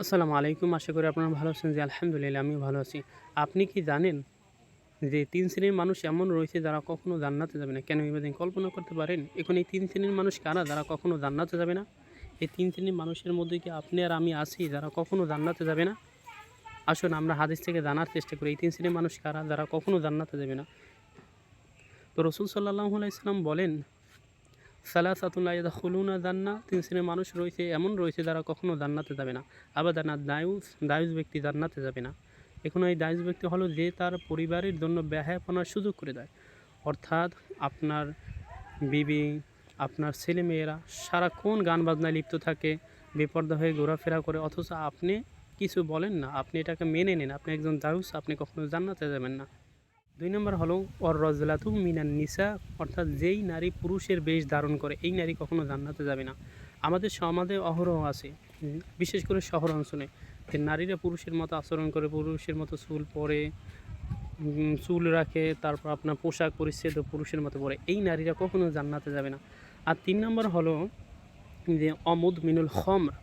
আসসালামু আলাইকুম। আশা করি আপনারা ভালো আছেন। জি, আলহামদুলিল্লাহ আমিও ভালো আছি। আপনি কি জানেন যে ৩ শ্রেণীর মানুষ এমন রয়েছে যারা কখনো জান্নাতে যাবে না? কেন ইবাদিন কল্পনা করতে পারেন? এখন এই ৩ শ্রেণীর মানুষ কারা যারা কখনো জান্নাতে যাবে না? এই ৩ শ্রেণীর মানুষের মধ্যে কি আপনি আর আমি আছি যারা কখনো জান্নাতে যাবে না? আসুন আমরা হাদিস থেকে জানার চেষ্টা করি এই ৩ শ্রেণীর মানুষ কারা যারা কখনো জান্নাতে যাবে না? তো রাসূল সাল্লাল্লাহু আলাইহি সাল্লাম বলেন, সালাসাতুন লা ইয়াদখুলুনা জান্নাহ, ৩ শ্রেণীর মানুষ রয়েছে এমন রয়েছে যারা কখনো জান্নাতে যাবে না। আবাদান দায়ুস ব্যক্তি জান্নাতে যাবে না। এখন এই দায়ুস ব্যক্তি হলো যে তার পরিবারের জন্য ব্যয়াপনার সুযোগ করে দেয়। অর্থাৎ আপনার বিবি, আপনার ছেলেমেয়েরা সারাক্ষণ গান বাজনায় লিপ্ত থাকে, বেপরদা হয়ে ঘোরাফেরা করে, অথচ আপনি কিছু বলেন না। আপনি এটাকে মেনে নেন। আপনি একজন দায়ুস, আপনি কখনো জান্নাতে যাবেন না। ২ নম্বর হলো ওয়ার-রাজলাতু মিনান নিসা, অর্থাৎ যেই নারী পুরুষের বেশ ধারণ করে এই নারী কখনো জান্নাতে যাবে না। আমাদের সমাজে অহরহ আছে, বিশেষ করে শহর অঞ্চলে, যে নারীরা পুরুষের মতো আচরণ করে, পুরুষের মতো চুল পরে, চুল রাখে, তারপর আপনার পোশাক পরিচ্ছদও পুরুষের মতো পরে। এই নারীরা কখনো জান্নাতে যাবে না। আর ৩ নম্বর হলো যে অমুদমিনুল খমর,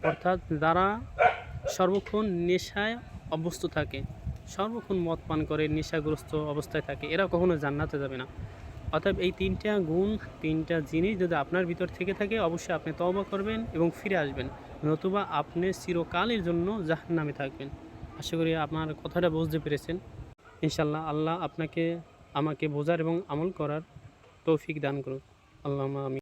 অর্থাৎ যারা সর্বক্ষণ নেশায় অভ্যস্ত থাকে, সর্বক্ষণ মদ পান করে নেশাগ্রস্ত অবস্থায় থাকে, এরা কখনো জান্নাতে যাবে না। অতএব এই ৩টা গুণ, ৩টা জিনিস যদি আপনার ভিতর থেকে থাকে, অবশ্যই আপনি তওবা করবেন এবং ফিরে আসবেন। নতুবা আপনি চিরকালের জন্য জাহান্নামে থাকবেন। আশা করি আপনার কথাটা বুঝতে পেরেছেন। ইনশাআল্লাহ আল্লাহ আপনাকে আমাকে বোঝার এবং আমল করার তৌফিক দান করুন। আল্লাহুম্মা আমিন।